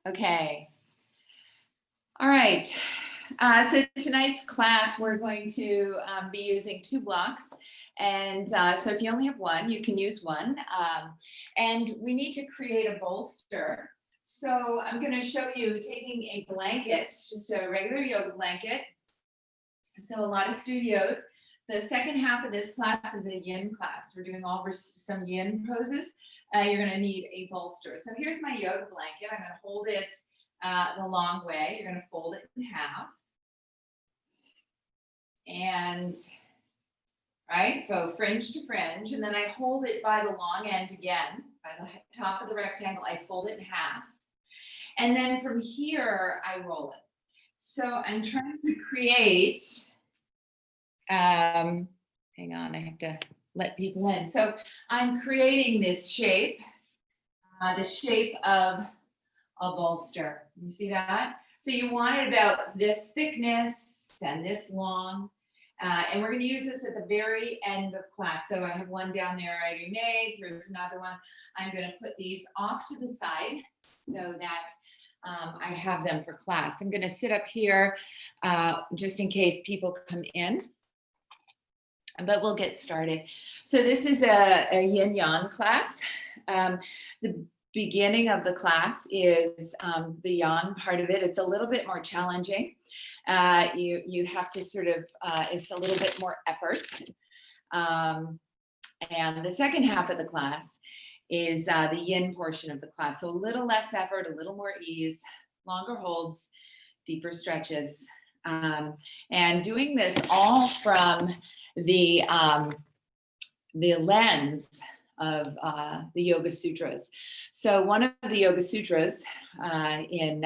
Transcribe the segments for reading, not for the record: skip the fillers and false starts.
Okay. All right. So tonight's class, we're going to be using 2 blocks. And so if you only have one, you can use one. And we need to create a bolster. So I'm going to show you taking a blanket, just a regular yoga blanket. So a lot of studios, the second half of this class is a Yin class. We're doing some Yin poses. You're going to need a bolster. So here's my yoga blanket. I'm going to hold it the long way. You're going to fold it in half. And right, go fringe to fringe. And then I hold it by the long end again, by the top of the rectangle. I fold it in half. And then from here, I roll it. So I'm trying to create, hang on, I have to let people in. So I'm creating this shape, the shape of a bolster. You see that? So you want it about this thickness and this long. And we're going to use this at the very end of class. So I have one down there already made. Here's another one. I'm going to put these off to the side so that I have them for class. I'm going to sit up here just in case people come in. But we'll get started. So this is a Yin Yang class. The beginning of the class is the Yang part of it. It's a little bit more challenging. You have to sort of, it's a little bit more effort. And the second half of the class is the Yin portion of the class. So a little less effort, a little more ease, longer holds, deeper stretches. And doing this all from the lens of the Yoga Sutras. So one of the Yoga Sutras in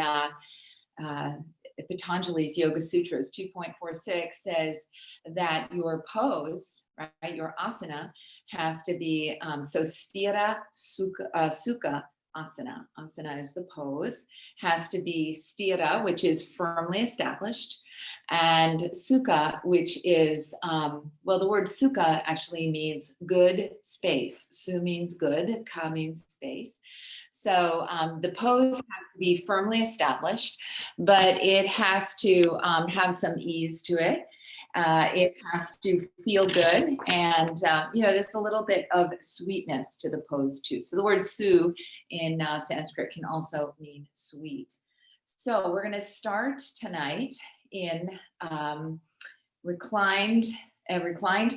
Patanjali's Yoga Sutras 2.46 says that your pose, right, your asana has to be, so sthira sukha asana. Asana is the pose, has to be sthira, which is firmly established, and sukha, which is, well, the word sukha actually means good space. Su means good, ka means space. So the pose has to be firmly established, but it has to have some ease to it. It has to feel good, and there's a little bit of sweetness to the pose too. So the word su in Sanskrit can also mean sweet. So we're going to start tonight in reclined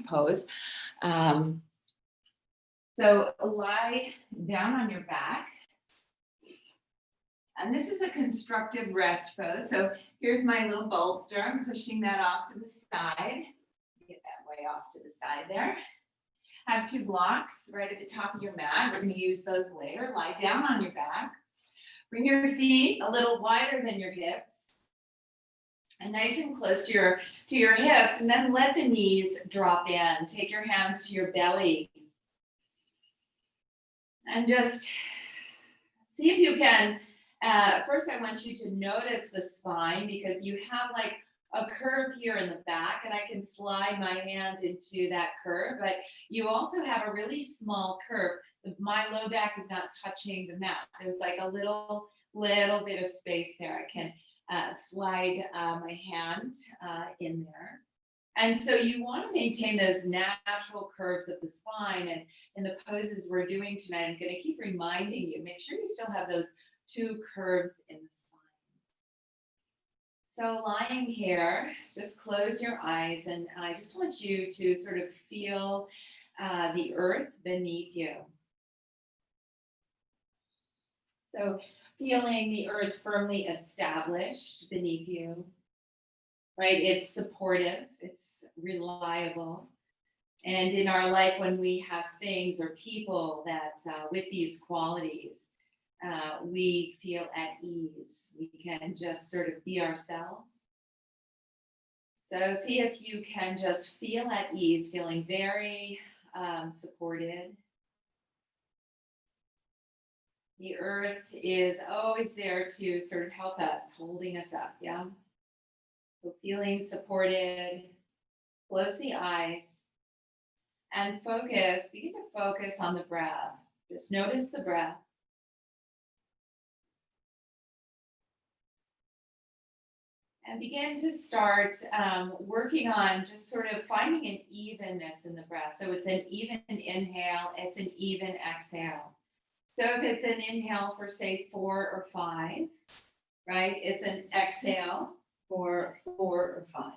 pose. So lie down on your back. And this is a constructive rest pose. So here's my little bolster. I'm pushing that off to the side. Get that way off to the side there. Have 2 blocks right at the top of your mat. We're going to use those later. Lie down on your back. Bring your feet a little wider than your hips. And nice and close to your hips. And then let the knees drop in. Take your hands to your belly. And just see if you can. First, I want you to notice the spine, because you have like a curve here in the back, and I can slide my hand into that curve, but you also have a really small curve. My low back is not touching the mat. There's like a little bit of space there. I can slide my hand in there. And so you want to maintain those natural curves of the spine. And in the poses we're doing tonight, I'm going to keep reminding you, make sure you still have those 2 curves in the spine. So lying here, just close your eyes, and I just want you to sort of feel the earth beneath you. So feeling the earth firmly established beneath you, right? It's supportive, it's reliable. And in our life, when we have things or people that with these qualities, we feel at ease. We can just sort of be ourselves. So see if you can just feel at ease, feeling very supported. The earth is always there to sort of help us, holding us up, yeah? So feeling supported, close the eyes, and begin to focus on the breath. Just notice the breath. And begin to start working on just sort of finding an evenness in the breath. So it's an even inhale, it's an even exhale. So if it's an inhale for say 4 or 5, right? It's an exhale for 4 or 5.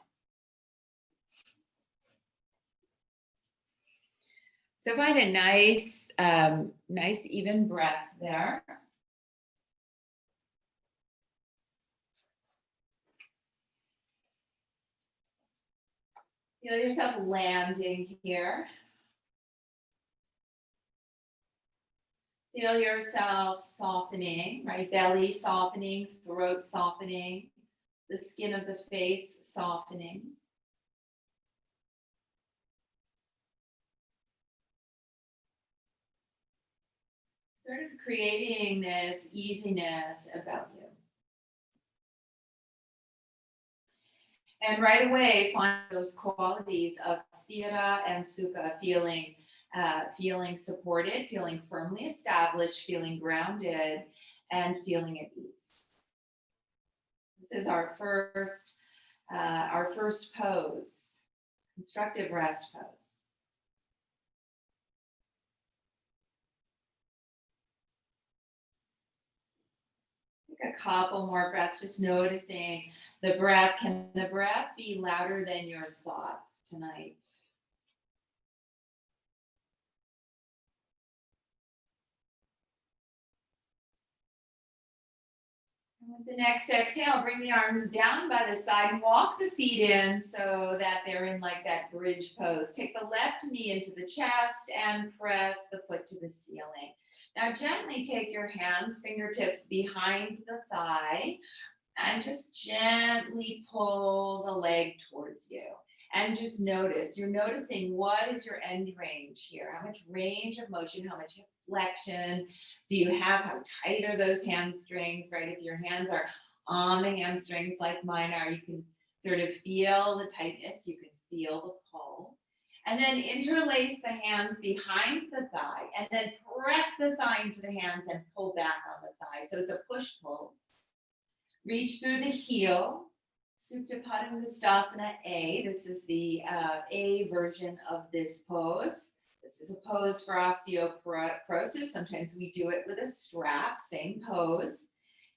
So find a nice, nice even breath there. Feel yourself landing here. Feel yourself softening, right? Belly softening, throat softening, the skin of the face softening. Sort of creating this easiness about you. And right away, find those qualities of sthira and sukha, feeling supported, feeling firmly established, feeling grounded, and feeling at ease. This is our first pose, constructive rest pose. Take a couple more breaths, just noticing the breath. Can the breath be louder than your thoughts tonight? And with the next exhale, bring the arms down by the side and walk the feet in so that they're in like that bridge pose. Take the left knee into the chest and press the foot to the ceiling. Now gently take your hands, fingertips behind the thigh, and just gently pull the leg towards you. And just notice, you're noticing what is your end range here? How much range of motion, how much flexion do you have? How tight are those hamstrings, right? If your hands are on the hamstrings like mine are, you can sort of feel the tightness, you can feel the pull. And then interlace the hands behind the thigh and then press the thigh into the hands and pull back on the thigh. So it's a push-pull. Reach through the heel. Supta Padangusthasana A. This is the A version of this pose. This is a pose for osteoporosis. Sometimes we do it with a strap, same pose.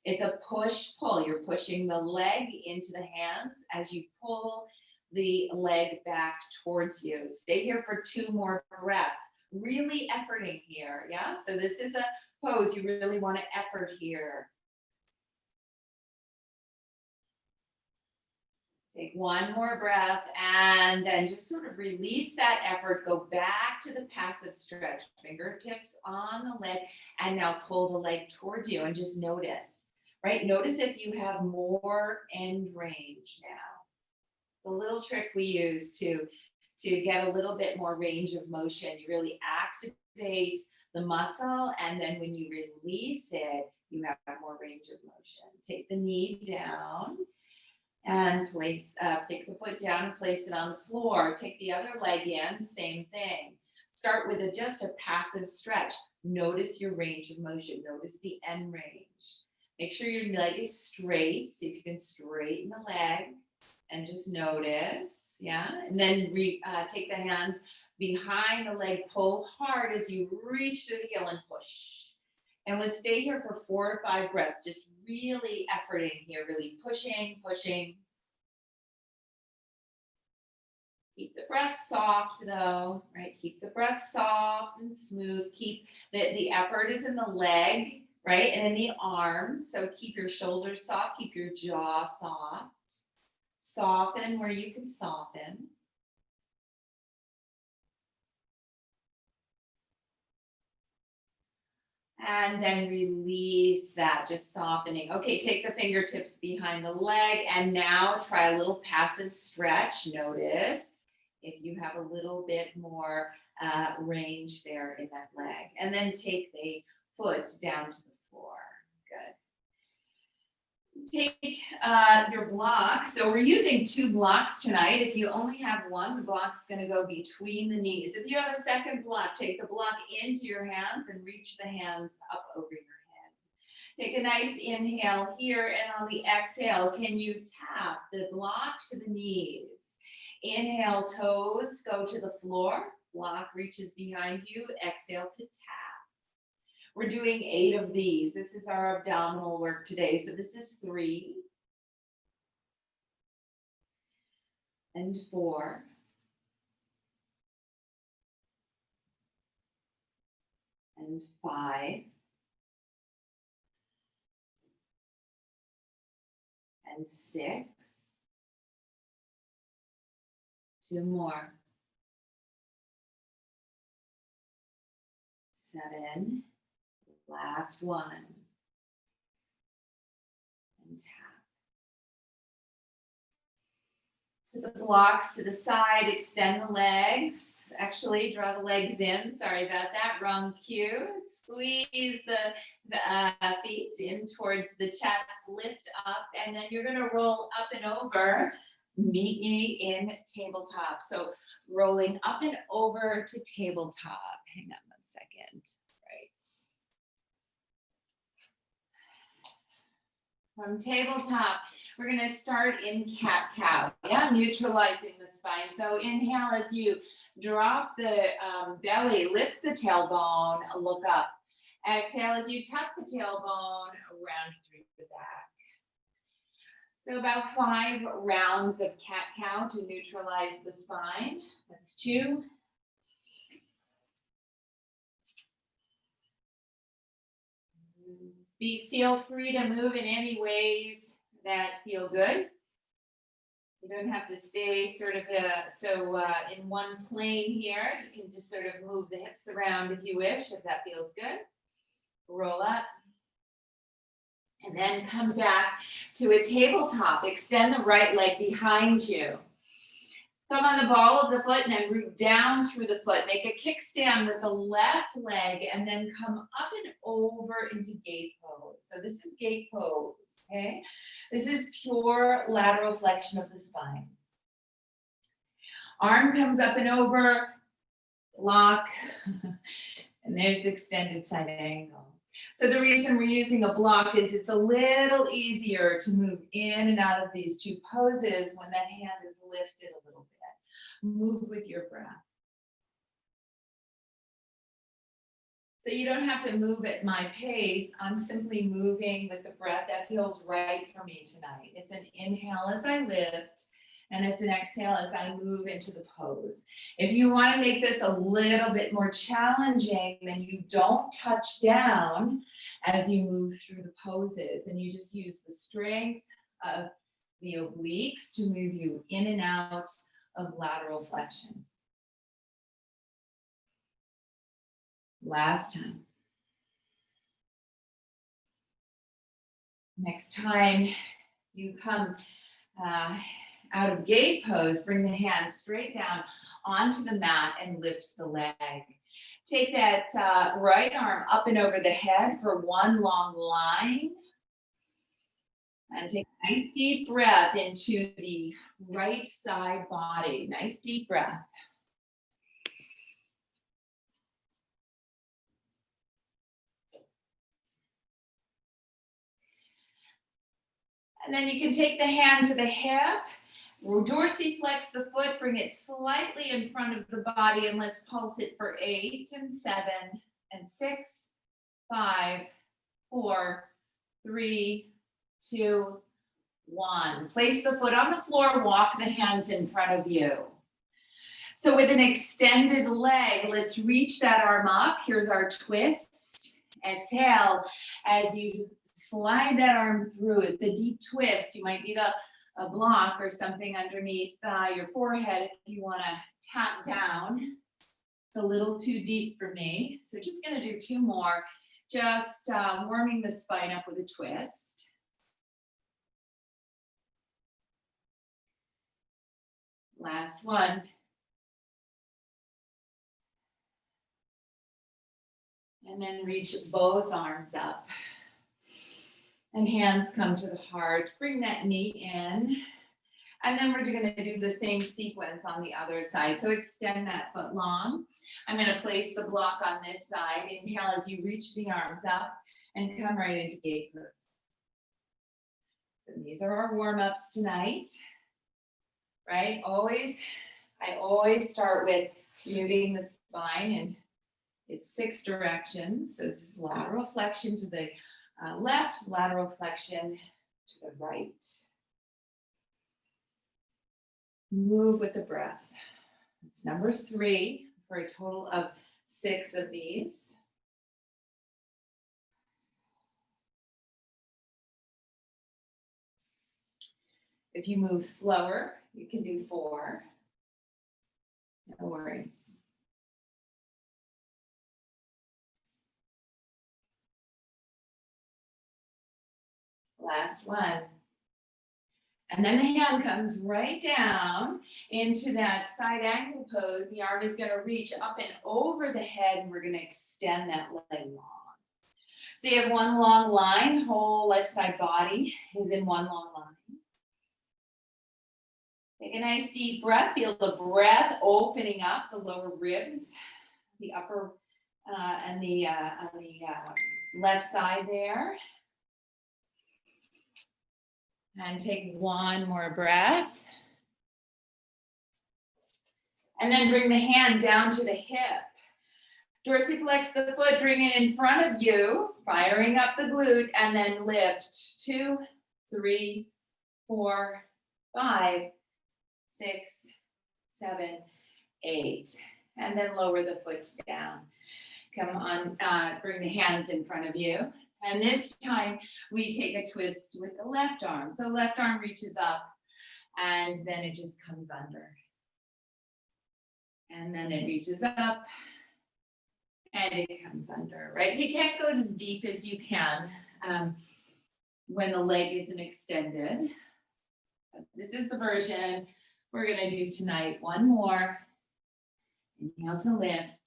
It's a push-pull. You're pushing the leg into the hands as you pull the leg back towards you. Stay here for 2 more breaths. Really efforting here, yeah? So this is a pose you really want to effort here. Take 1 more breath and then just sort of release that effort. Go back to the passive stretch. Fingertips on the leg and now pull the leg towards you and just notice, right? Notice if you have more end range now. The little trick we use to get a little bit more range of motion, you really activate the muscle, and then when you release it, you have more range of motion. Take the knee down and take the foot down and place it on the floor. Take the other leg in, same thing. Start with just a passive stretch. Notice your range of motion. Notice the end range. Make sure your leg is straight. See if you can straighten the leg and just notice, yeah? And then take the hands behind the leg, pull hard as you reach through the heel and push. And we'll stay here for 4 or 5 breaths, just really efforting here, really pushing. Keep the breath soft though, right? Keep the breath soft and smooth. Keep the effort is in the leg, right? And in the arms. So keep your shoulders soft, keep your jaw soft. Soften where you can soften. And then release that, just softening. Okay, take the fingertips behind the leg and now try a little passive stretch. Notice if you have a little bit more range there in that leg. And then take the foot down to the floor. Good. Take your block. So we're using 2 blocks tonight. If you only have 1, the block's going to go between the knees. If you have a second block, take the block into your hands and reach the hands up over your head. Take a nice inhale here, and on the exhale, can you tap the block to the knees? Inhale, toes go to the floor. Block reaches behind you. Exhale to tap. We're doing 8 of these. This is our abdominal work today. So this is 3 and 4 and 5 and 6. 2 more. 7. Last one. And tap. To the blocks to the side, extend the legs. Actually, draw the legs in. Sorry about that. Wrong cue. Squeeze the feet in towards the chest. Lift up, and then you're going to roll up and over. Meet me in tabletop. So rolling up and over to tabletop. Hang on one second. Right. From tabletop, we're going to start in cat-cow. Yeah, neutralizing the spine. So inhale as you drop the belly, lift the tailbone, look up. Exhale as you tuck the tailbone, round through the back. So about 5 rounds of cat-cow to neutralize the spine. That's 2. Feel free to move in any ways that feel good. You don't have to stay sort of in one plane here. You can just sort of move the hips around if you wish, if that feels good. Roll up. And then come back to a tabletop. Extend the right leg behind you. Come on the ball of the foot and then root down through the foot. Make a kickstand with the left leg and then come up and over into gate pose. So this is gate pose, okay? This is pure lateral flexion of the spine. Arm comes up and over, lock, and there's extended side angle. So the reason we're using a block is it's a little easier to move in and out of these 2 poses when that hand is lifted a little bit. Move with your breath. So you don't have to move at my pace. I'm simply moving with the breath that feels right for me tonight. It's an inhale as I lift, and it's an exhale as I move into the pose. If you want to make this a little bit more challenging, then you don't touch down as you move through the poses, and you just use the strength of the obliques to move you in and out of lateral flexion. Last time. Next time you come out of gate pose, bring the hands straight down onto the mat and lift the leg. Take that right arm up and over the head for one long line. And take a nice deep breath into the right side body. Nice deep breath. And then you can take the hand to the hip. Dorsiflex the foot, bring it slightly in front of the body, and let's pulse it for 8 and 7 and 6, 5, 4, 3, 2, 1. Place the foot on the floor, walk the hands in front of you. So with an extended leg, let's reach that arm up. Here's our twist. Exhale as you slide that arm through. It's a deep twist. You might need a block or something underneath your forehead if you want to tap down. It's a little too deep for me. So just going to do 2 more. Just warming the spine up with a twist. Last one. And then reach both arms up. And hands come to the heart. Bring that knee in. And then we're going to do the same sequence on the other side. So extend that foot long. I'm going to place the block on this side. Inhale as you reach the arms up. and come right into gate pose. So these are our warm-ups tonight, right? I always start with moving the spine, and it's 6 directions. So this is lateral flexion to the left, lateral flexion to the right. Move with the breath. It's number 3 for a total of 6 of these. If you move slower, you can do 4. No worries. Last one. And then the hand comes right down into that side angle pose. The arm is going to reach up and over the head, and we're going to extend that leg long. So you have one long line, whole left side body is in one long line. Take a nice deep breath. Feel the breath opening up the lower ribs, the upper and the left side there. And take one more breath. And then bring the hand down to the hip. Dorsiflex the foot, bring it in front of you, firing up the glute, and then lift 2, 3, 4, 5, 6, 7, 8. And then lower the foot down. Come on, bring the hands in front of you. And this time we take a twist with the left arm. So left arm reaches up and then it just comes under. And then it reaches up and it comes under, right? So you can't go as deep as you can when the leg isn't extended. This is the version we're gonna do tonight. One more. Inhale to lift.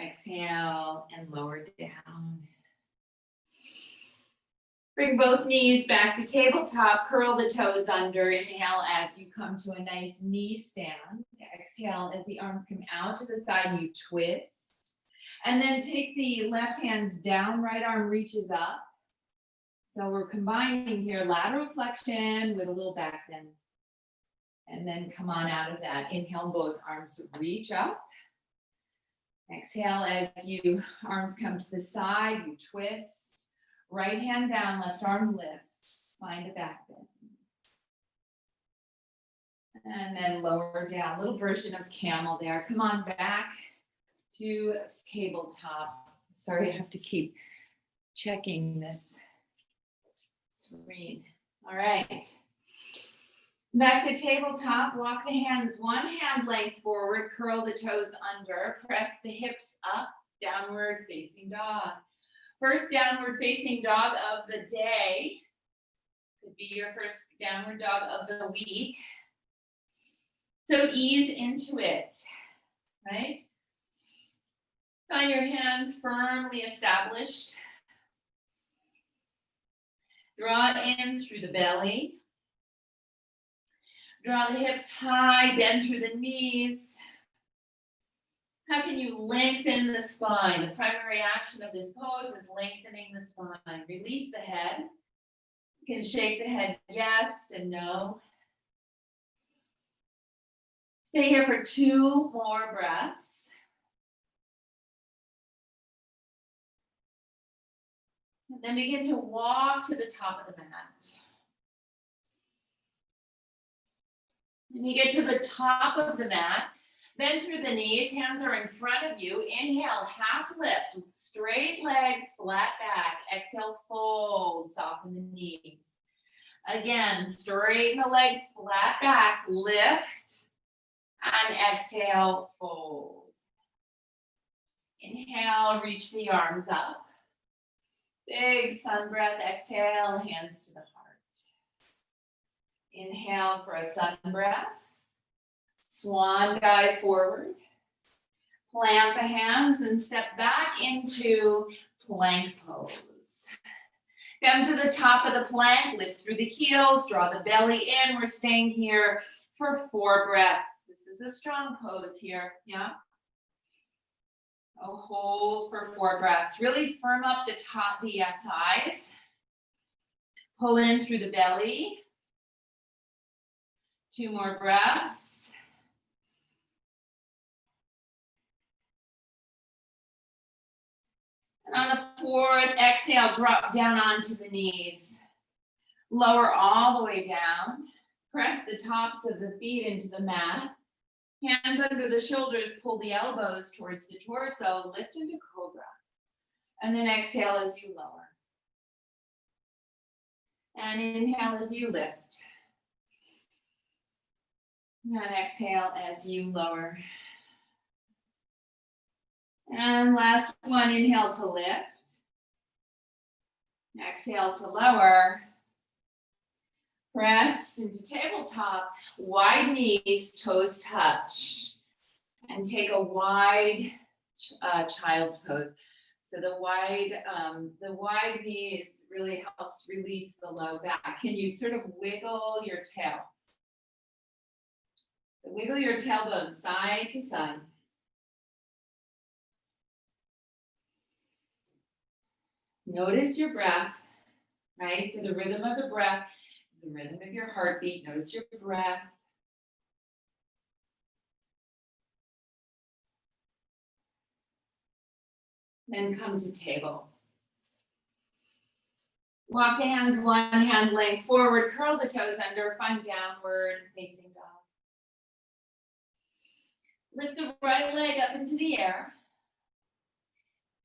Exhale and lower down. Bring both knees back to tabletop. Curl the toes under. Inhale as you come to a nice knee stand. Exhale as the arms come out to the side. You twist. And then take the left hand down. Right arm reaches up. So we're combining here lateral flexion with a little back bend. And then come on out of that. Inhale, both arms reach up. Exhale as you arms come to the side, you twist. Right hand down, left arm lifts. Find a back bend. And then lower down, little version of camel there. Come on back to tabletop. Sorry, I have to keep checking this screen. All right. Back to tabletop, walk the hands 1 hand length forward, curl the toes under, press the hips up, downward facing dog. First downward facing dog of the day. Could be your first downward dog of the week. So ease into it, right? Find your hands firmly established. Draw in through the belly. Draw the hips high, bend through the knees. How can you lengthen the spine? The primary action of this pose is lengthening the spine. Release the head. You can shake the head yes and no. Stay here for 2 more breaths. And then begin to walk to the top of the mat. When you get to the top of the mat, bend through the knees, hands are in front of you. Inhale, half lift with straight legs, flat back. Exhale, fold, soften the knees. Again, straighten the legs, flat back, lift, and exhale, fold. Inhale, reach the arms up. Big sun breath, exhale, hands to the heart. Inhale for a sun breath. Swan dive forward. Plant the hands and step back into plank pose. Come to the top of the plank, lift through the heels, draw the belly in. We're staying here for 4 breaths. This is a strong pose here, yeah? Oh, hold for 4 breaths. Really firm up the top, the thighs. Pull in through the belly. 2 more breaths. And on the 4th, exhale, drop down onto the knees. Lower all the way down. Press the tops of the feet into the mat. Hands under the shoulders, pull the elbows towards the torso, lift into cobra. And then exhale as you lower. And inhale as you lift. And exhale as you lower. And last one, inhale to lift. Exhale to lower. Press into tabletop, wide knees, toes touch. And take a wide child's pose. So the wide knees really helps release the low back. Can you sort of wiggle your tail? So wiggle your tailbone side to side. Notice your breath, right? So the rhythm of the breath is the rhythm of your heartbeat. Notice your breath. Then come to table. Walk the hands one hand length forward, curl the toes under, find downward facing dog. Lift the right leg up into the air.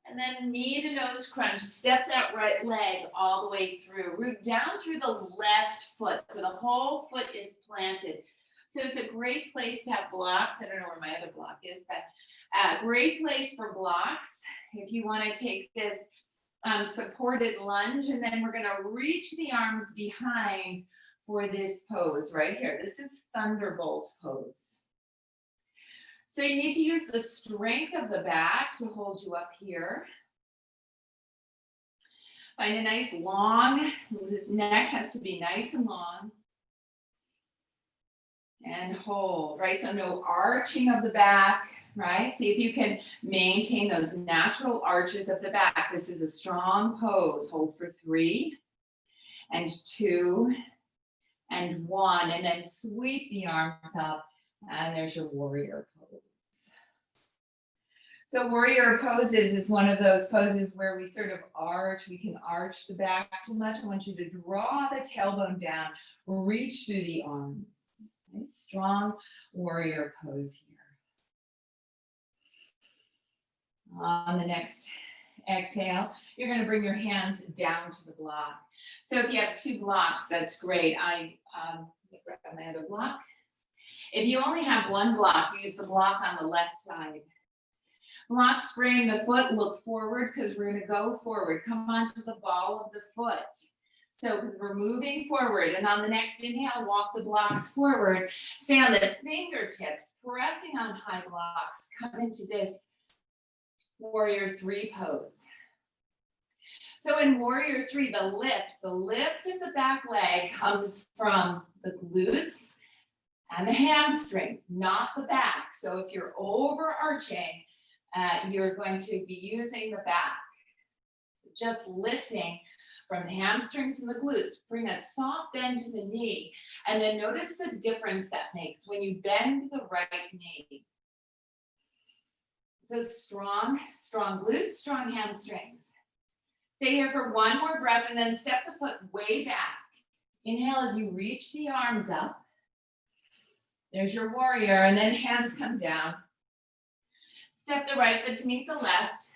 And then knee to nose crunch, step that right leg all the way through. Root down through the left foot, so the whole foot is planted. So it's a great place to have blocks. I don't know where my other block is, but a great place for blocks. If you want to take this supported lunge, and then we're going to reach the arms behind for this pose right here. This is Thunderbolt Pose. So you need to use the strength of the back to hold you up here. Find a nice long, this neck has to be nice and long. And hold, right? So no arching of the back, right? See if you can maintain those natural arches of the back. This is a strong pose. Hold for 3 and 2 and 1, and then sweep the arms up, and there's your warrior pose. So warrior poses is one of those poses where we sort of arch, we can arch the back too much. I want you to draw the tailbone down, reach through the arms. Nice, strong warrior pose here. On the next exhale, you're going to bring your hands down to the block. So if you have 2 blocks, that's great. I grab my other block. If you only have 1 block, use the block on the left side. Block spraying the foot, look forward because we're going to go forward. Come onto the ball of the foot. So because we're moving forward, and on the next inhale, walk the blocks forward. Stay on the fingertips, pressing on high blocks. Come into this warrior 3 pose. So in warrior 3, the lift of the back leg comes from the glutes and the hamstrings, not the back. So if you're overarching, you're going to be using the back. Just lifting from the hamstrings and the glutes. Bring a soft bend to the knee. And then notice the difference that makes when you bend the right knee. So strong glutes, strong hamstrings. Stay here for 1 more breath and then step the foot way back. Inhale as you reach the arms up. There's your warrior, and then hands come down. Step the right foot to meet the left,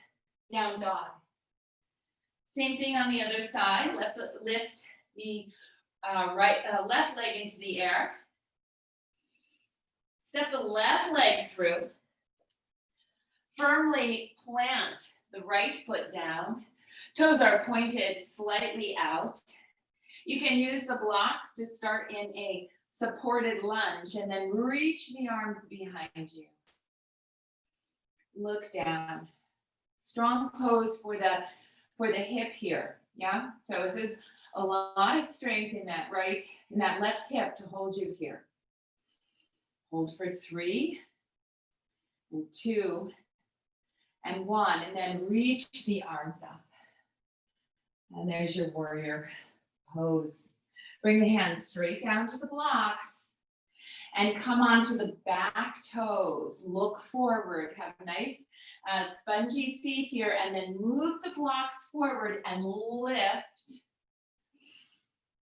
down dog. Same thing on the other side. Lift the left leg into the air. Step the left leg through. Firmly plant the right foot down. Toes are pointed slightly out. You can use the blocks to start in a supported lunge and then reach the arms behind you. Look down. Strong pose for the hip here. Yeah. So this is a lot of strength in that left hip to hold you here. Hold for 3 and 2 and 1, and then reach the arms up. And there's your warrior pose. Bring the hands straight down to the blocks and come onto the back toes. Look forward, have nice spongy feet here, and then move the blocks forward and lift.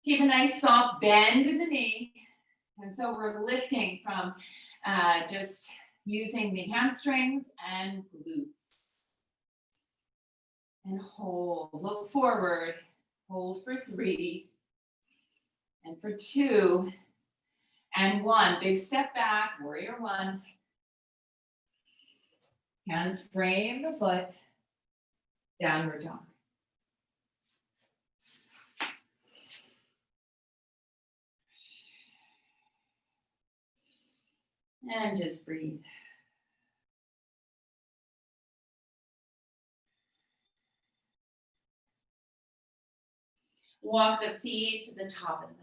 Keep a nice soft bend in the knee. And so we're lifting from just using the hamstrings and glutes. And hold, look forward, hold for 3, and for 2, and 1. Big step back, warrior 1. Hands frame the foot, downward dog. And just breathe. Walk the feet to the top of the mat.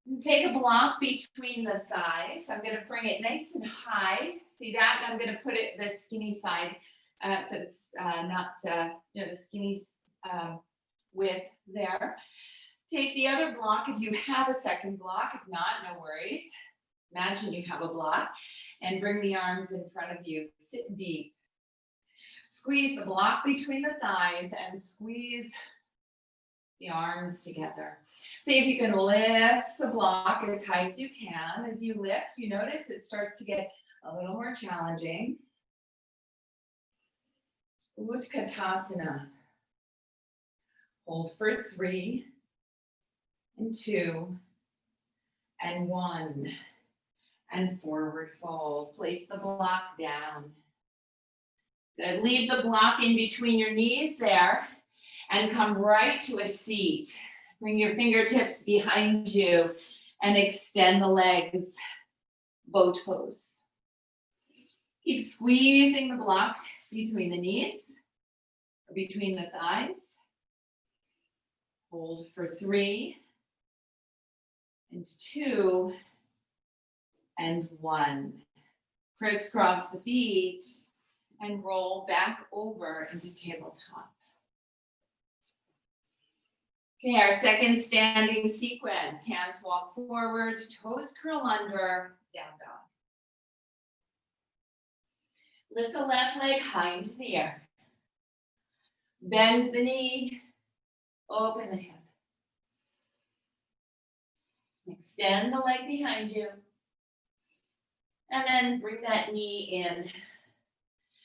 And take a block between the thighs. I'm going to bring it nice and high. See that? And I'm going to put it the skinny side, so it's not the skinny width there. Take the other block if you have a second block. If not, no worries. Imagine you have a block, and bring the arms in front of you. Sit deep. Squeeze the block between the thighs and squeeze the arms together. See if you can lift the block as high as you can. As you lift, you notice it starts to get a little more challenging. Utkatasana. Hold for 3, and 2, and 1, and forward fold. Place the block down. Good. Leave the block in between your knees there and come right to a seat. Bring your fingertips behind you and extend the legs, boat pose. Keep squeezing the block between the knees or between the thighs. Hold for 3, and 2, and 1. Crisscross the feet and roll back over into tabletop. Okay, our second standing sequence. Hands walk forward, toes curl under, down dog. Lift the left leg high into the air. Bend the knee, open the hip. Extend the leg behind you. And then bring that knee in.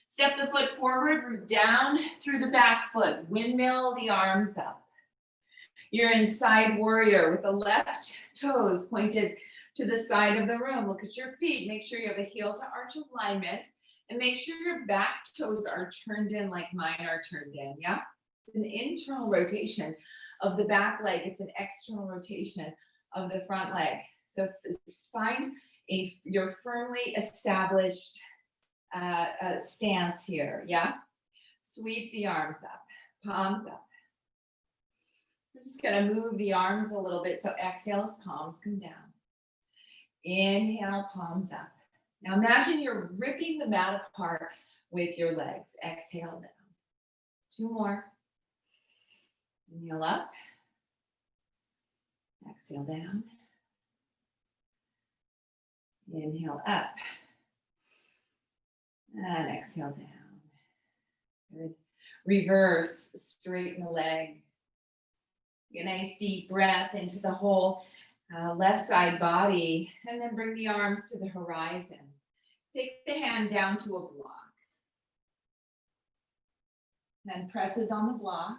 Step the foot forward, root down through the back foot. Windmill the arms up. You're in side warrior with the left toes pointed to the side of the room. Look at your feet. Make sure you have a heel to arch alignment. And make sure your back toes are turned in like mine are turned in, yeah? It's an internal rotation of the back leg. It's an external rotation of the front leg. So find your firmly established stance here, yeah? Sweep the arms up, palms up. We're just gonna move the arms a little bit, so exhale as palms come down. Inhale, palms up. Now imagine you're ripping the mat apart with your legs. Exhale down. 2 more. Inhale up. Exhale down. Inhale up. And exhale down. Good. Reverse, straighten the leg. Get a nice deep breath into the whole left side body, and then bring the arms to the horizon. Take the hand down to a block. Then presses on the block.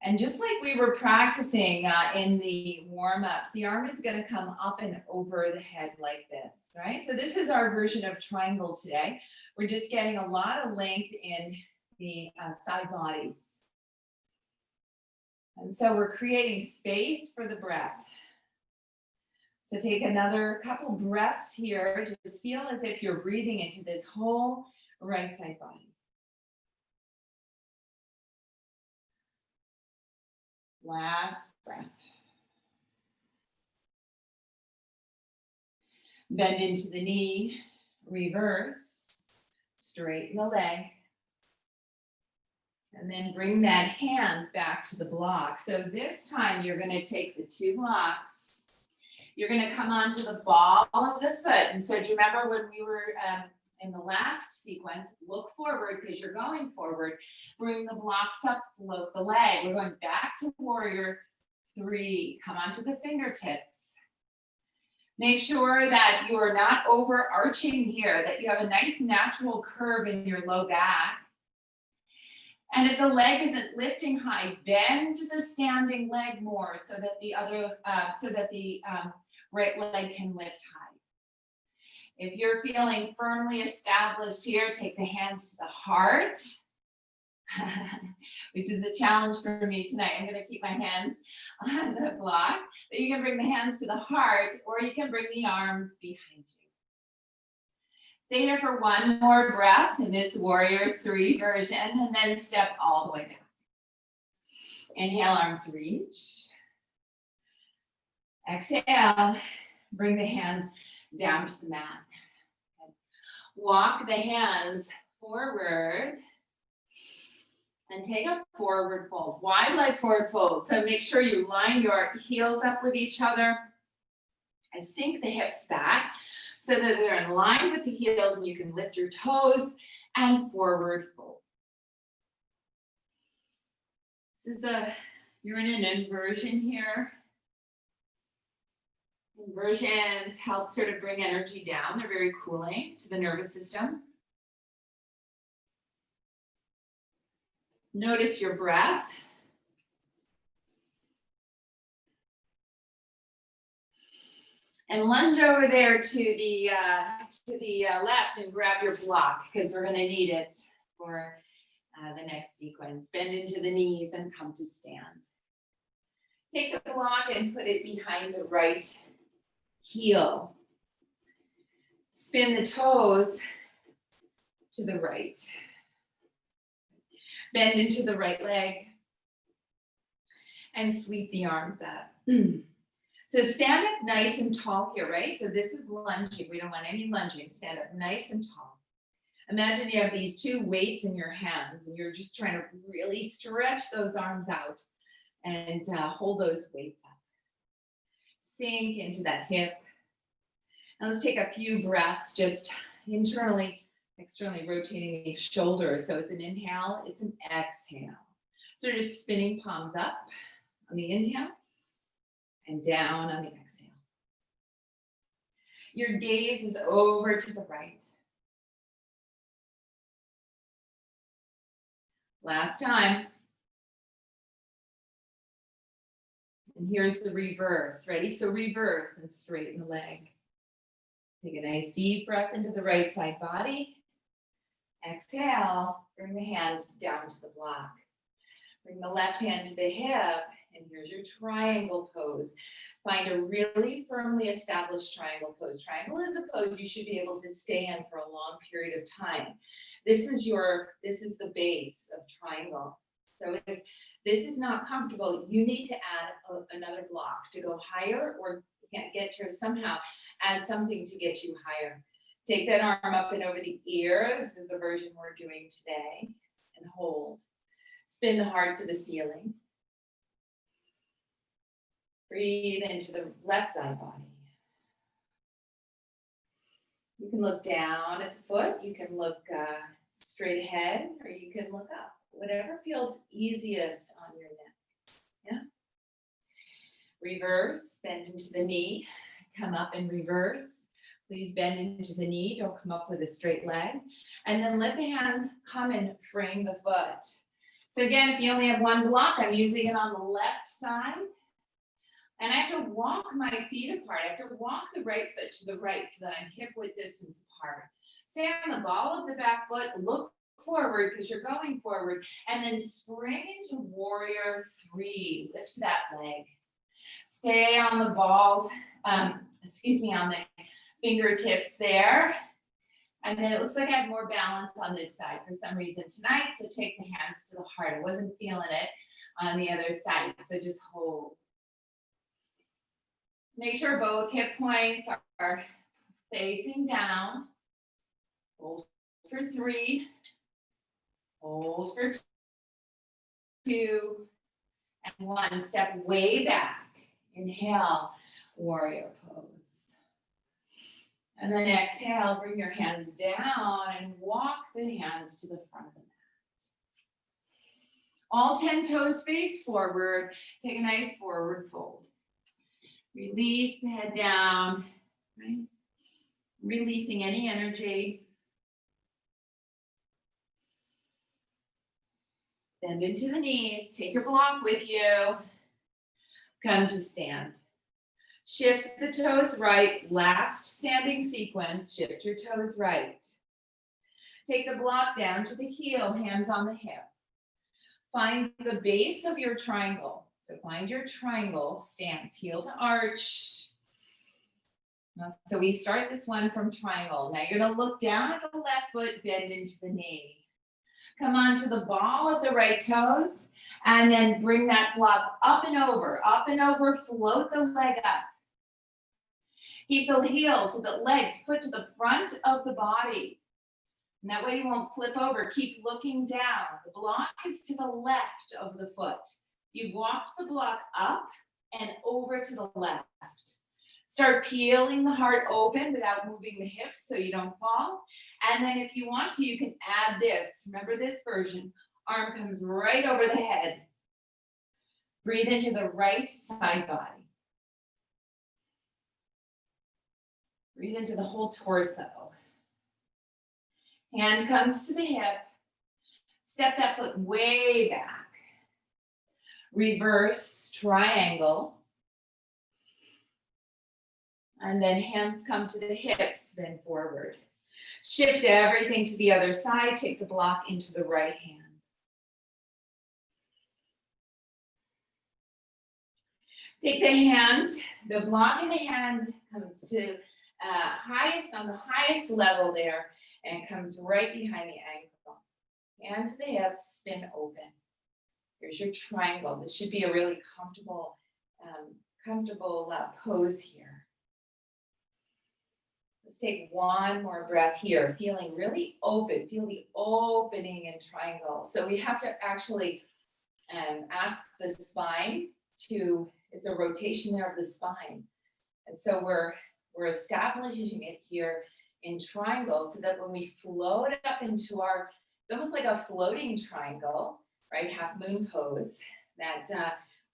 And just like we were practicing in the warm-ups, the arm is going to come up and over the head like this, right? So this is our version of triangle today. We're just getting a lot of length in the side bodies. And so we're creating space for the breath. So take another couple breaths here. Just feel as if you're breathing into this whole right side body. Last breath. Bend into the knee, reverse, straighten the leg. And then bring that hand back to the block. So this time you're going to take the 2 blocks. You're going to come onto the ball of the foot. And so do you remember when we were in the last sequence, look forward because you're going forward. Bring the blocks up, float the leg. We're going back to warrior 3. Come onto the fingertips. Make sure that you are not overarching here, that you have a nice natural curve in your low back. And if the leg isn't lifting high, bend the standing leg more so that the right leg can lift high. If you're feeling firmly established here, take the hands to the heart, which is a challenge for me tonight. I'm going to keep my hands on the block, but you can bring the hands to the heart, or you can bring the arms behind you. Stay here for 1 more breath in this warrior 3 version, and then step all the way back. Inhale, arms reach. Exhale, bring the hands down to the mat. Walk the hands forward and take a forward fold, wide leg forward fold. So make sure you line your heels up with each other and sink the hips back so that they're in line with the heels and you can lift your toes and forward fold. This is you're in an inversion here. Inversions help sort of bring energy down. They're very cooling to the nervous system. Notice your breath. And lunge over there to the left and grab your block because we're going to need it for the next sequence. Bend into the knees and come to stand. Take the block and put it behind the right heel. Spin the toes to the right. Bend into the right leg and sweep the arms up. So stand up nice and tall here, right? So this is lunging. We don't want any lunging. Stand up nice and tall. Imagine you have these 2 weights in your hands and you're just trying to really stretch those arms out and hold those weights up. Sink into that hip. And let's take a few breaths just internally, externally rotating the shoulders. So it's an inhale, it's an exhale. So just spinning palms up on the inhale and down on the exhale. Your gaze is over to the right. Last time. And here's the reverse. Ready? So reverse and straighten the leg. Take a nice deep breath into the right side body. Exhale, bring the hand down to the block. Bring the left hand to the hip, and here's your triangle pose. Find a really firmly established triangle pose. Triangle is a pose you should be able to stay in for a long period of time. This is the base of triangle. So if this is not comfortable, you need to add another block to go higher, or you can't get here somehow, add something to get you higher. Take that arm up and over the ear. This is the version we're doing today. And hold. Spin the heart to the ceiling. Breathe into the left side body. You can look down at the foot. You can look straight ahead, or you can look up. Whatever feels easiest on your neck. Yeah. Reverse, bend into the knee. Come up and reverse. Please bend into the knee. Don't come up with a straight leg. And then let the hands come and frame the foot. So again, if you only have one block, I'm using it on the left side. And I have to walk my feet apart. I have to walk the right foot to the right so that I'm hip width distance apart. Stay on the ball of the back foot. Look forward because you're going forward. And then spring into warrior 3. Lift that leg. Stay on the balls, on the fingertips there. And then it looks like I have more balance on this side for some reason tonight. So take the hands to the heart. I wasn't feeling it on the other side. So just hold. Make sure both hip points are facing down. Hold for 3. Hold for 2. And 1. Step way back. Inhale, warrior pose. And then exhale, bring your hands down and walk the hands to the front of the mat. All 10 toes face forward. Take a nice forward fold. Release the head down, right? Releasing any energy. Bend into the knees. Take your block with you. Come to stand. Shift the toes right. Last standing sequence. Shift your toes right. Take the block down to the heel, hands on the hip. Find the base of your triangle. So find your triangle stance, heel to arch. So we start this one from triangle. Now you're gonna look down at the left foot, bend into the knee. Come onto the ball of the right toes, and then bring that block up and over, float the leg up. Keep the heel to the leg, foot to the front of the body. And that way you won't flip over. Keep looking down. The block is to the left of the foot. You've walked the block up and over to the left. Start peeling the heart open without moving the hips so you don't fall. And then if you want to, you can add this. Remember this version. Arm comes right over the head. Breathe into the right side body. Breathe into the whole torso. Hand comes to the hip. Step that foot way back. Reverse triangle. And then hands come to the hips, bend forward. Shift everything to the other side. Take the block into the right hand. Take the hand, the block in the hand comes to on the highest level there, and comes right behind the ankle. Hand to the hip, spin open. Here's your triangle. This should be a really comfortable pose here. Let's take one more breath here, feeling really open. Feel the opening in triangle. So we have to actually ask the spine to, it's a rotation there of the spine. And so we're establishing it here in triangle so that when we float up into our, it's almost like a floating triangle, right? Half moon pose, that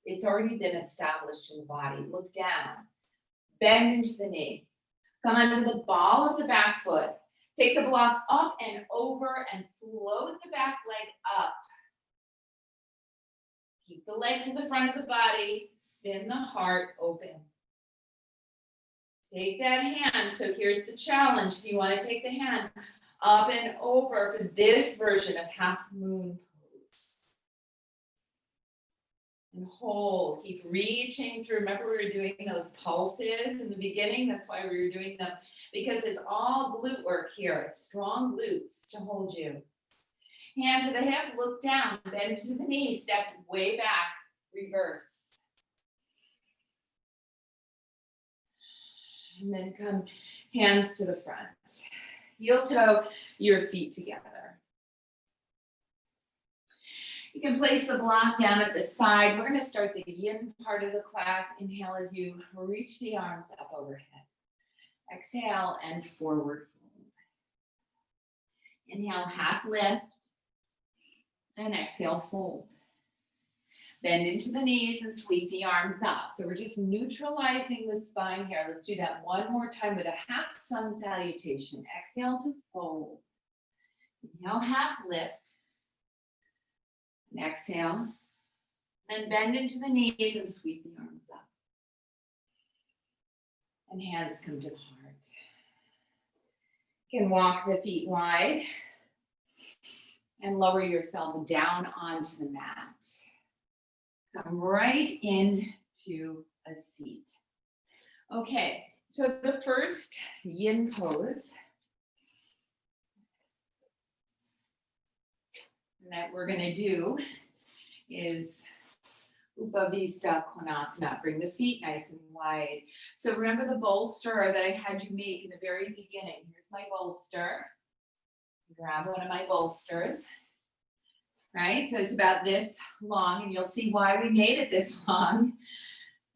it's already been established in the body. Look down, bend into the knee. Come onto the ball of the back foot. Take the block up and over and float the back leg up. Keep the leg to the front of the body. Spin the heart open. Take that hand. So here's the challenge. If you want to take the hand up and over for this version of half moon pose. And hold. Keep reaching through. Remember, we were doing those pulses in the beginning. That's why we were doing them, because it's all glute work here. It's strong glutes to hold you. Hand to the hip, look down, bend to the knee, step way back, reverse. And then come hands to the front. Heel toe your feet together. You can place the block down at the side. We're going to start the yin part of the class. Inhale as you reach the arms up overhead. Exhale and forward fold. Inhale, half lift. And exhale, fold. Bend into the knees and sweep the arms up. So we're just neutralizing the spine here. Let's do that one more time with a half sun salutation. Exhale to fold. Inhale, half lift. And exhale. Then bend into the knees and sweep the arms up. And hands come to the heart. You can walk the feet wide and lower yourself down onto the mat. Come right into a seat. Okay, so the first yin pose that we're going to do is Upavista Konasana. Bring the feet nice and wide. So remember the bolster that I had you make in the very beginning. Here's my bolster. grab one of my bolsters, right? So it's about this long, and you'll see why we made it this long.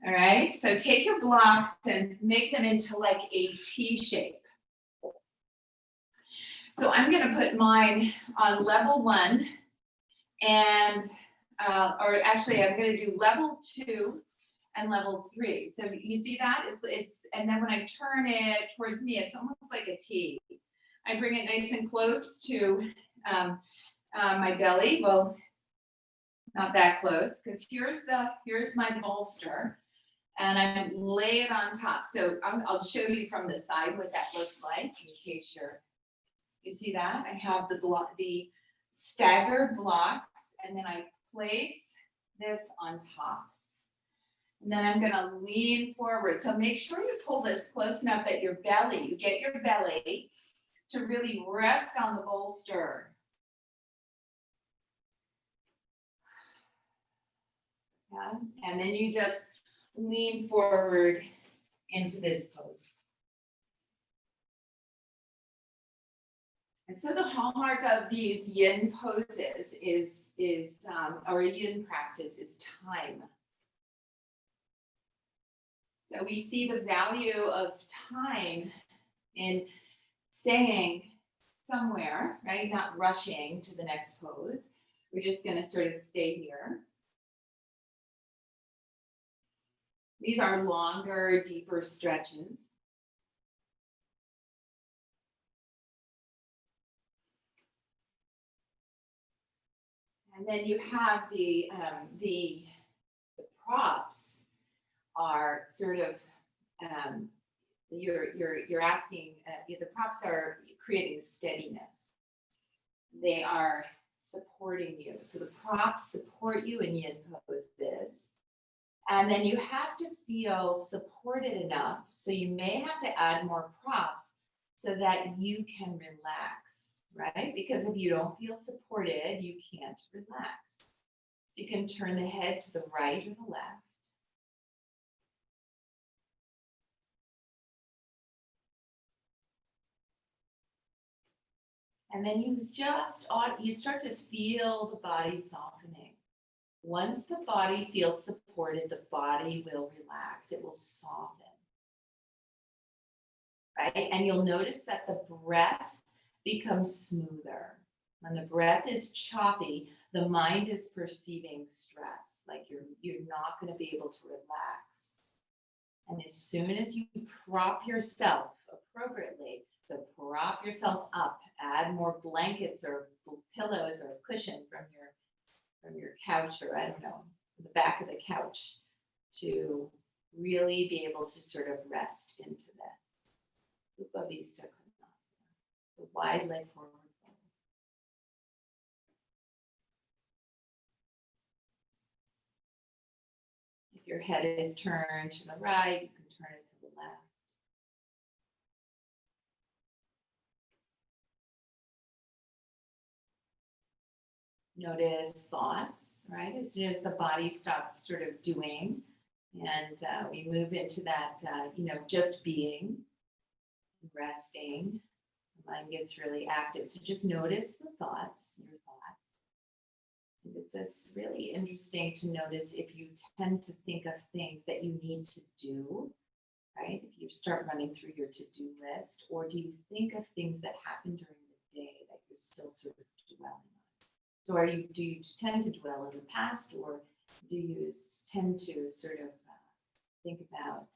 All right, so take your blocks and make them into like a T shape. So I'm going to put mine on level 1, and or actually I'm going to do level 2 and level 3. So you see that it's and then when I turn it towards me, it's almost like a T. I bring it nice and close to my belly. Well, not that close, because here's my bolster, and I lay it on top. So I'll show you from the side what that looks like in case you see that. I have the staggered blocks, and then I place this on top. And then I'm gonna lean forward. So make sure you pull this close enough that you get your belly to really rest on the bolster. Yeah. And then you just lean forward into this pose. And so the hallmark of these yin poses or a yin practice is time. So we see the value of time in staying somewhere, right? Not rushing to the next pose. We're just going to sort of stay here. These are longer, deeper stretches. And then you have the props are sort of you're asking the props are creating steadiness. They are supporting you. So the props support you in yin poses. And then you have to feel supported enough. So you may have to add more props so that you can relax, right? Because if you don't feel supported, you can't relax. So you can turn the head to the right or the left. And then you start to feel the body softening. Once the body feels supported, the body will relax. It will soften. Right? And you'll notice that the breath becomes smoother. When the breath is choppy, the mind is perceiving stress, like you're not going to be able to relax. And as soon as you prop yourself appropriately, so prop yourself up, add more blankets or pillows or cushion from your couch, or I don't know, the back of the couch, to really be able to sort of rest into this. The wide leg forward fold. If your head is turned to the right, you can turn it to the left. Notice thoughts, right? As soon as the body stops sort of doing, and we move into that, just being, resting, the mind gets really active. So just notice the thoughts, your thoughts. It's really interesting to notice if you tend to think of things that you need to do, right? If you start running through your to-do list, or do you think of things that happened during the day that you're still sort of dwelling on? So do you tend to dwell in the past, or do you tend to sort of think about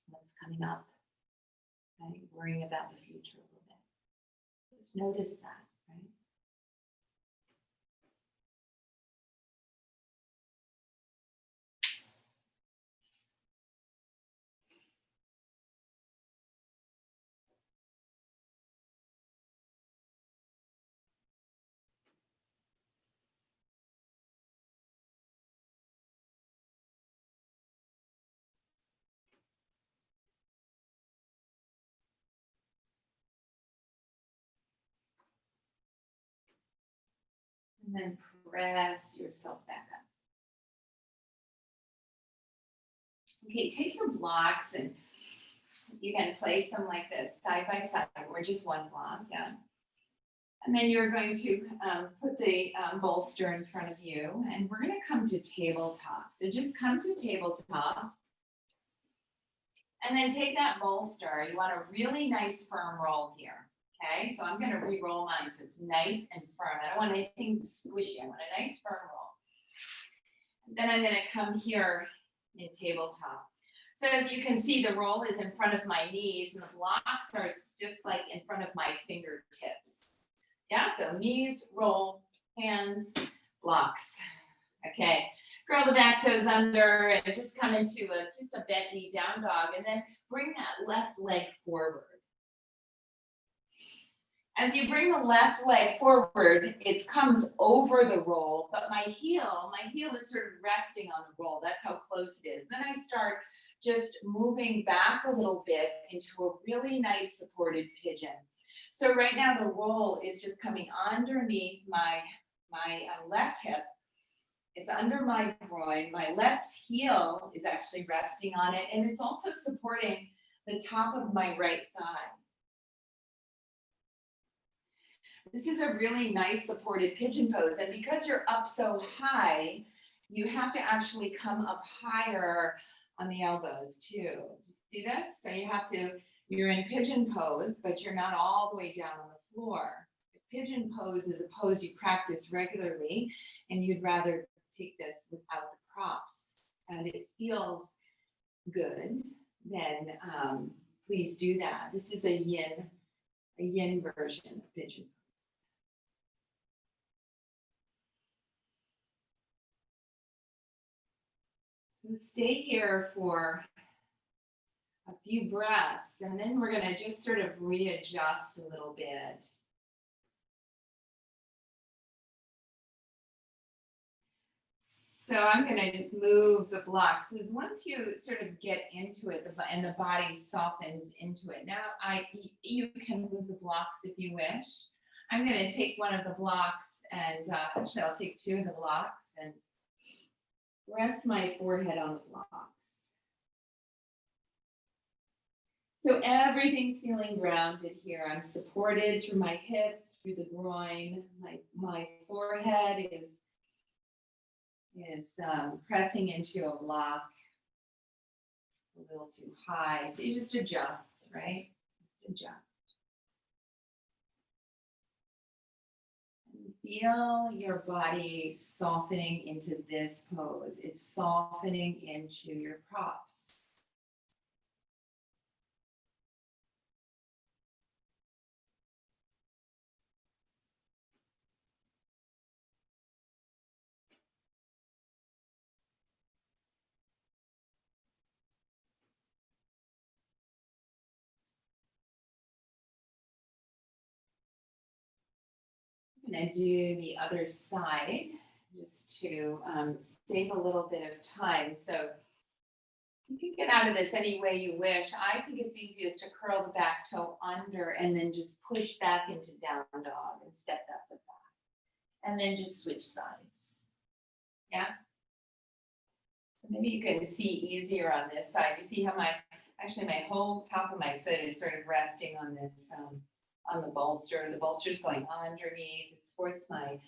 what's coming up, right? Worrying about the future a little bit. Just notice that, right? And then press yourself back up. Okay, take your blocks and You can place them like this, side by side, or just one block, yeah. And then you're going to put the bolster in front of you, and we're gonna come to tabletop. So just come to tabletop, and then take that bolster. You want a really nice firm roll here, okay? So I'm gonna re-roll mine so it's nice and firm. I don't want anything squishy, I want a nice firm roll. And then I'm gonna come here in tabletop. So as you can see, the roll is in front of my knees, and the blocks are just like in front of my fingertips. Yeah, so knees, roll, hands, blocks. Okay, curl the back toes under and just come into just a bent knee down dog, and then bring that left leg forward. As you bring the left leg forward, it comes over the roll, but my heel is sort of resting on the roll. That's how close it is. Then I start just moving back a little bit into a really nice supported pigeon. So right now the roll is just coming underneath my left hip. It's under my groin. My left heel is actually resting on it, and it's also supporting the top of my right thigh. This is a really nice supported pigeon pose, and because you're up so high, you have to actually come up higher on the elbows too. Just see this? So you're in pigeon pose, but you're not all the way down on the floor. Pigeon pose is a pose you practice regularly, and you'd rather take this without the props, and it feels good, then please do that. This is a yin version of pigeon. So stay here for a few breaths, and then we're going to just sort of readjust a little bit. So I'm going to just move the blocks. So once you sort of get into it, and the body softens into it. Now you can move the blocks if you wish. I'm going to take one of the blocks, and actually I'll take two of the blocks and rest my forehead on the blocks. So everything's feeling grounded here. I'm supported through my hips, through the groin. My forehead is pressing into a block a little too high. So you just adjust, right? Just adjust. And feel your body softening into this pose. It's softening into your props. I'm going to do the other side just to save a little bit of time. So you can get out of this any way you wish. I think it's easiest to curl the back toe under and then just push back into down dog and step that foot back. And then just switch sides. Yeah? So maybe you can see easier on this side. You see how my whole top of my foot is sort of resting on this, on the bolster. The bolster's going underneath. It supports my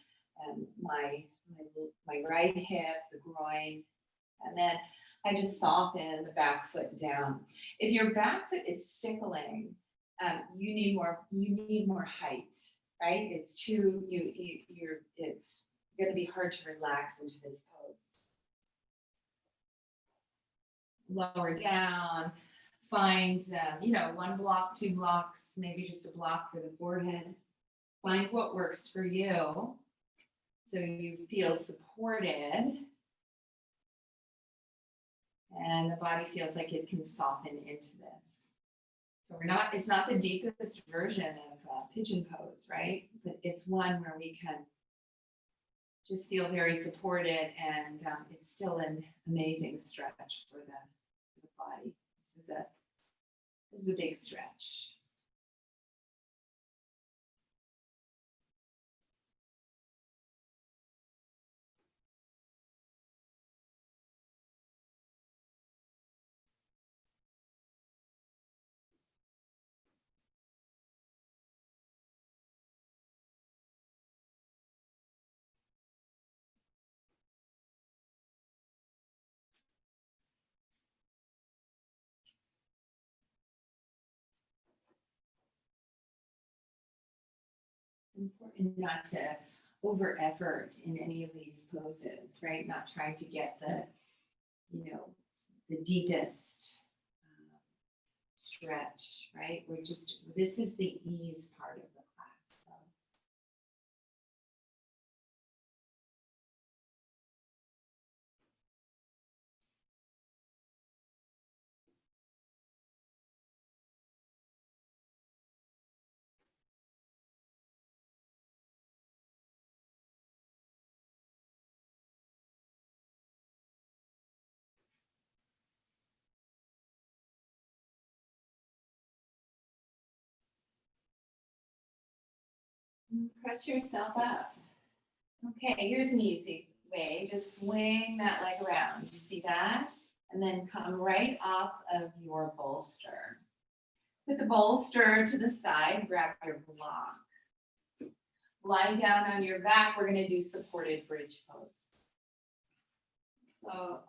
right hip, the groin, and then I just soften the back foot down. If your back foot is sickling, you need more height, right? It's going to be hard to relax into this pose. Lower down. Find, one block, two blocks, maybe just a block for the forehead. Find what works for you so you feel supported and the body feels like it can soften into this. So it's not the deepest version of pigeon pose, right? But it's one where we can just feel very supported, and it's still an amazing stretch for the body. This is a big stretch. not to over effort in any of these poses, right? Not trying to get the, you know, the deepest stretch, right? This is the ease part of the class. So. Press yourself up. Okay, here's an easy way. Just swing that leg around. You see that? And then come right off of your bolster. Put the bolster to the side, grab your block. Lie down on your back. We're going to do supported bridge pose. So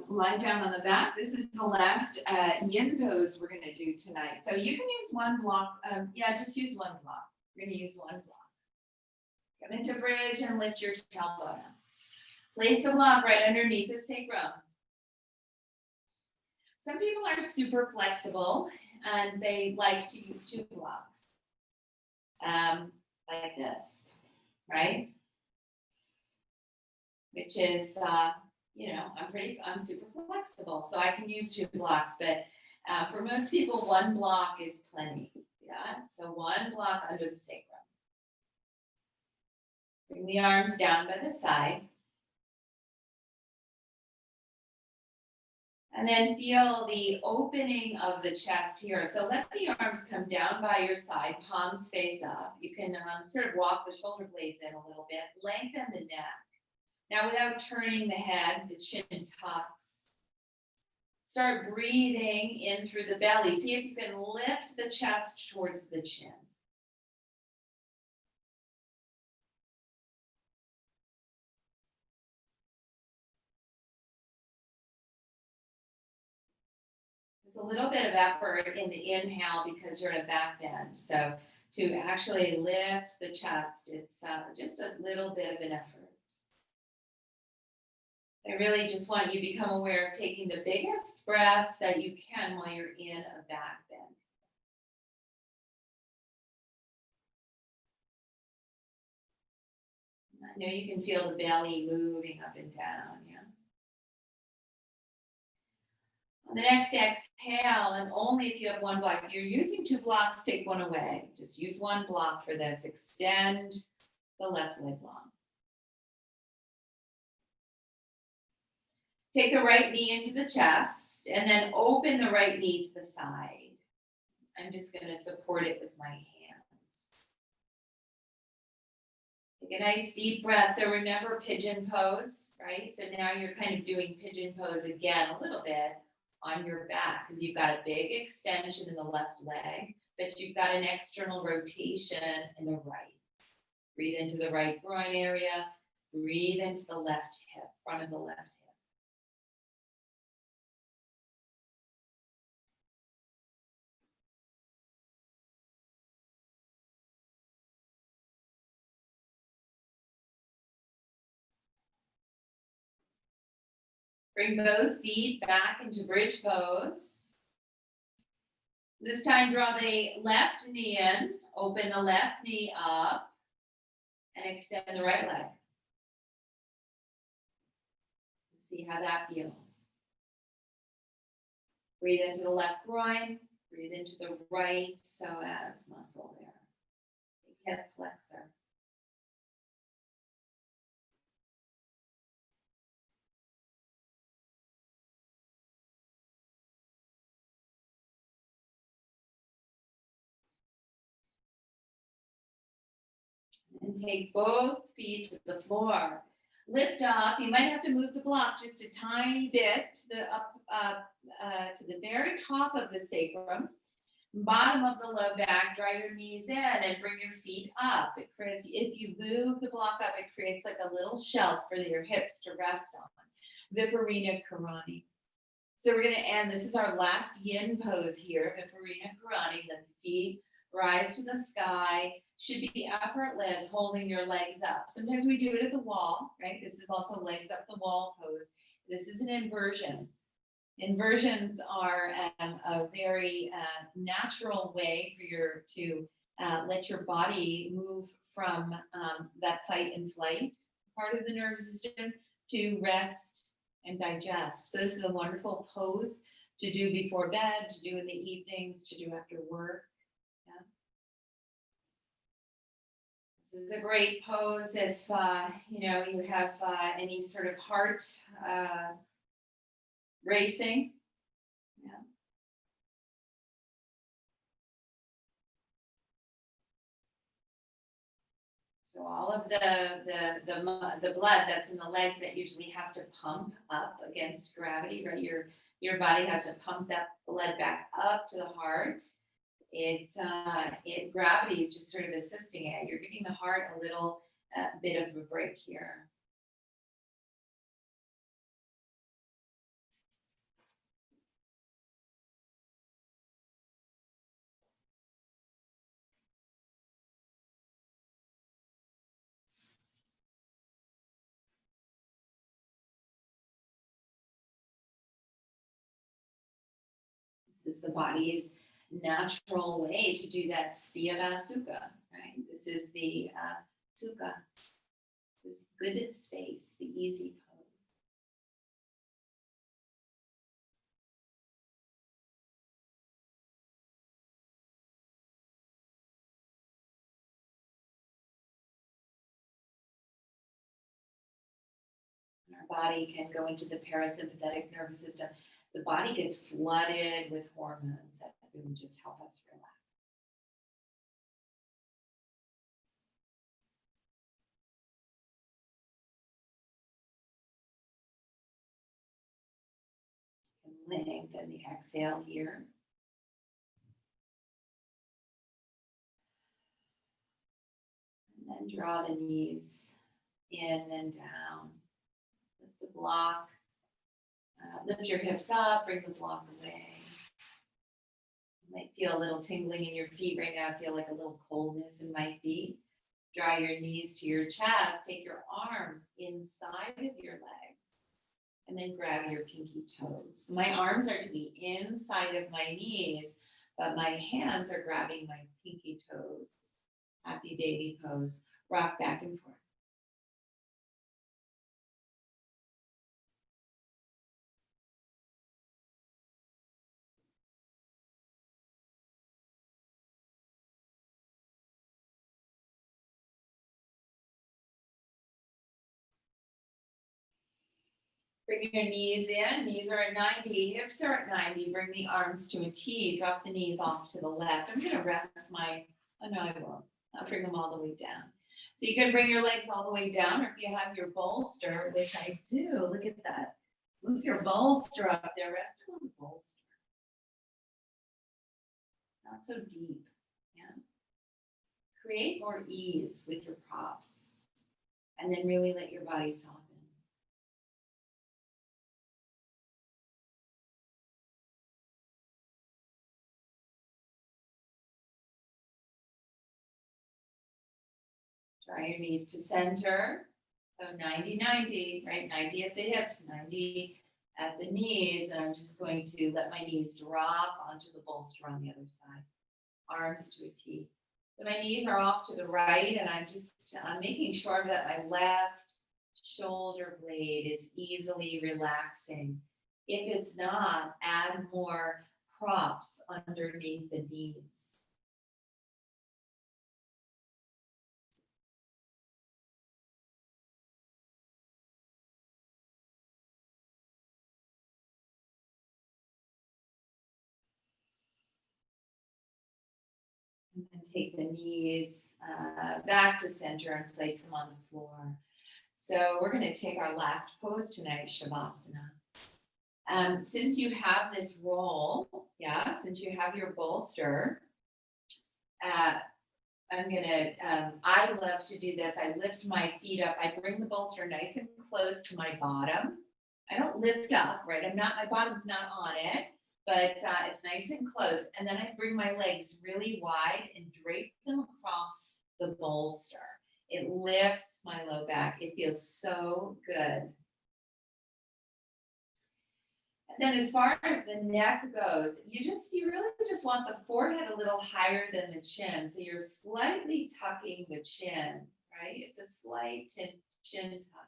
lie down on the back. This is the last Yin Pose we're going to do tonight. So you can use one block. Just use one block. We're going to use one block. Come into bridge and lift your tailbone up. Place the block right underneath the sacrum. Some people are super flexible and they like to use two blocks. Like this, right? Which is, I'm super flexible, so I can use two blocks, but for most people, one block is plenty. Yeah, so one block under the sacrum. Bring the arms down by the side. And then feel the opening of the chest here. So let the arms come down by your side, palms face up. You can sort of walk the shoulder blades in a little bit, lengthen the neck. Now without turning the head, the chin tucks. Start breathing in through the belly. See if you can lift the chest towards the chin. A little bit of effort in the inhale because you're in a back bend. So to actually lift the chest, it's just a little bit of an effort. I really just want you to become aware of taking the biggest breaths that you can while you're in a back bend. I know you can feel the belly moving up and down, yeah. On the next exhale, and only if you have one block, if you're using two blocks, take one away. Just use one block for this. Extend the left leg long. Take the right knee into the chest, and then open the right knee to the side. I'm just going to support it with my hand. Take a nice deep breath. So remember pigeon pose, right? So now you're kind of doing pigeon pose again a little bit on your back because you've got a big extension in the left leg, but you've got an external rotation in the right. Breathe into the right groin area. Breathe into the left hip, front of the left hip. Bring both feet back into bridge pose. This time, draw the left knee in, open the left knee up, and extend the right leg. See how that feels. Breathe into the left groin, breathe into the right psoas muscle there. Hip flexor. And take both feet to the floor. Lift up. You might have to move the block just a tiny bit to the very top of the sacrum, bottom of the low back. Draw your knees in and bring your feet up. It creates, if you move the block up, it creates like a little shelf for your hips to rest on. Viparita Karani. So we're going to end. This is our last Yin pose here. Viparita Karani. Lift the feet. rise to the sky. Should be effortless, holding your legs up. Sometimes we do it at the wall, right? This is also legs up the wall pose. This is an inversion. Inversions are a very natural way for to let your body move from that fight and flight part of the nervous system to rest and digest. So this is a wonderful pose to do before bed, to do in the evenings, to do after work. Yeah. This is a great pose if you have any sort of heart racing. Yeah. So all of the blood that's in the legs that usually has to pump up against gravity, right? Your body has to pump that blood back up to the heart. Gravity is just sort of assisting it. You're giving the heart a little bit of a break here. This is the body's natural way to do that sthira sukha, right? This is the sukha, this good space, the easy pose. And our body can go into the parasympathetic nervous system. The body gets flooded with hormones that really just help us relax. And lengthen the exhale here. And then draw the knees in and down. Lift the block. Lift your hips up, bring the block away. You might feel a little tingling in your feet right now. Feel like a little coldness in my feet. Draw your knees to your chest. Take your arms inside of your legs. And then grab your pinky toes. So my arms are to the inside of my knees, but my hands are grabbing my pinky toes. Happy baby pose. Rock back and forth. Bring your knees in, knees are at 90, hips are at 90. Bring the arms to a T, drop the knees off to the left. I'm gonna rest I won't. I'll bring them all the way down. So you can bring your legs all the way down, or if you have your bolster, which I do, look at that. Move your bolster up there, rest on the bolster. Not so deep, yeah. Create more ease with your props, and then really let your body soften. Draw your knees to center. So 90-90, right? 90 at the hips, 90 at the knees. And I'm just going to let my knees drop onto the bolster on the other side. Arms to a T. So my knees are off to the right, and I'm making sure that my left shoulder blade is easily relaxing. If it's not, add more props underneath the knees. And then take the knees back to center and place them on the floor. So we're going to take our last pose tonight, Shavasana. Since you have this roll, since you have your bolster, I love to do this. I lift my feet up. I bring the bolster nice and close to my bottom. I don't lift up, right? My bottom's not on it, but it's nice and close. And then I bring my legs really wide and drape them across the bolster. It lifts my low back. It feels so good. And then as far as the neck goes, you really just want the forehead a little higher than the chin. So you're slightly tucking the chin, right? It's a slight chin tuck.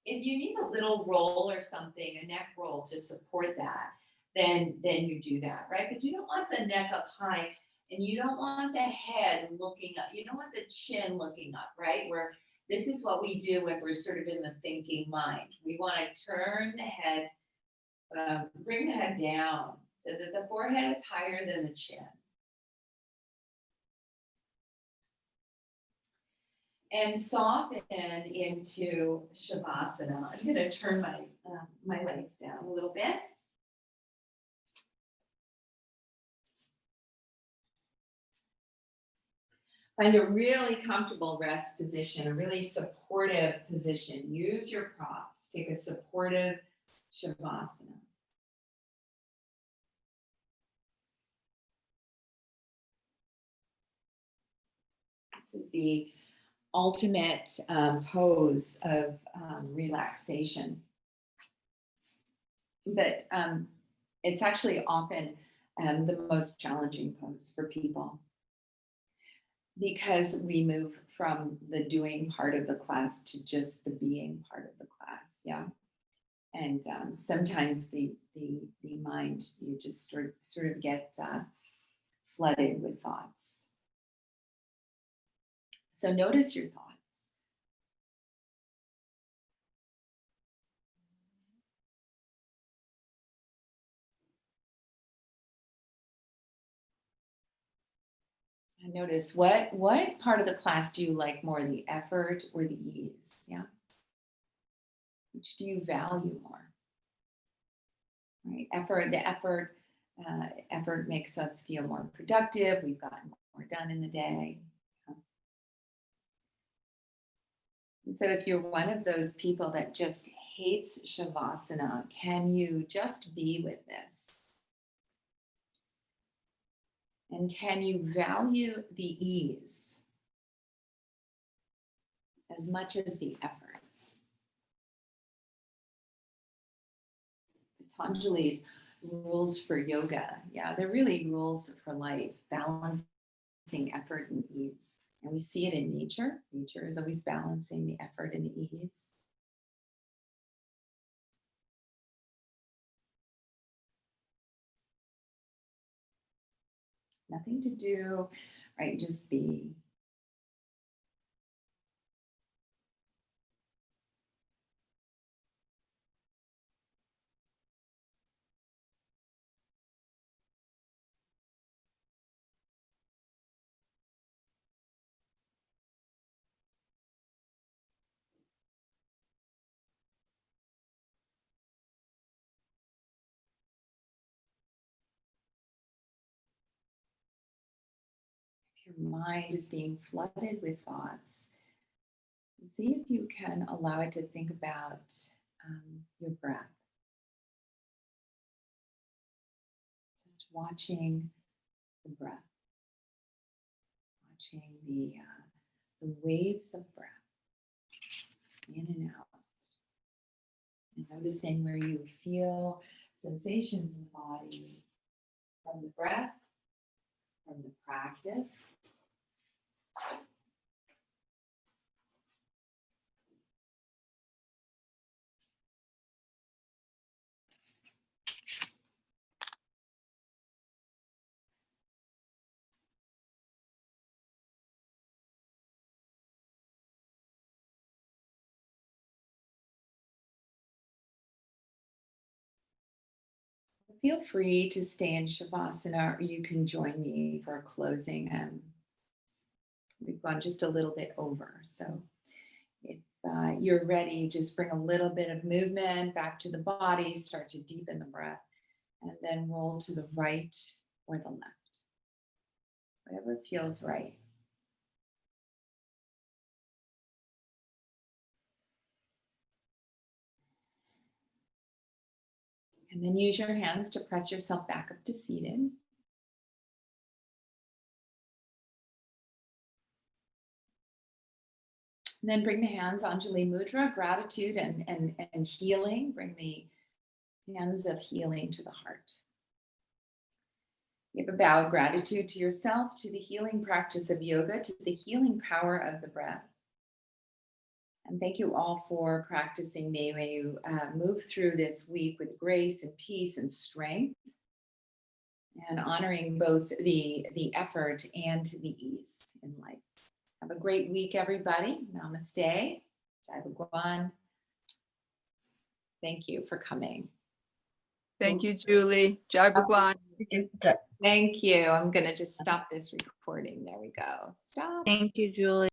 If you need a little roll or something, a neck roll to support that, then you do that, right? But you don't want the neck up high, and you don't want the head looking up. You don't want the chin looking up, right? Where this is what we do when we're sort of in the thinking mind. We want to turn the head, bring the head down so that the forehead is higher than the chin. And soften into Shavasana. I'm going to turn my legs down a little bit. Find a really comfortable rest position, a really supportive position. Use your props. Take a supportive Shavasana. This is the ultimate pose of relaxation. But it's actually often the most challenging pose for people, because we move from the doing part of the class to just the being part of the class, yeah. And sometimes the mind, you just sort of get flooded with thoughts. So notice your thoughts. And notice what part of the class do you like more, the effort or the ease? Yeah. Which do you value more? Right. Effort makes us feel more productive. We've gotten more done in the day. And so if you're one of those people that just hates Shavasana, can you just be with this? And can you value the ease as much as the effort? Patanjali's rules for yoga, yeah, they're really rules for life, balancing effort and ease. And we see it in nature. Nature is always balancing the effort and the ease. Nothing to do, right? Just be. Your mind is being flooded with thoughts, see if you can allow it to think about your breath. Just watching the breath, watching the waves of breath in and out, and noticing where you feel sensations in the body from the breath, from the practice. Feel free to stay in Shavasana, or you can join me for a closing. We've gone just a little bit over. So if you're ready, just bring a little bit of movement back to the body, start to deepen the breath, and then roll to the right or the left. Whatever feels right. And And then use your hands to press yourself back up to seated. And then bring the hands Anjali Mudra, gratitude and healing. Bring the hands of healing to the heart. Give a bow of gratitude to yourself, to the healing practice of yoga, to the healing power of the breath. And thank you all for practicing. May you move through this week with grace and peace and strength, and honoring both the effort and the ease in life. Have a great week, everybody. Namaste. Jai Bhagwan. Thank you for coming. Thank you, Julie. Jai Bhagwan. Thank you. I'm going to just stop this recording. There we go. Stop. Thank you, Julie.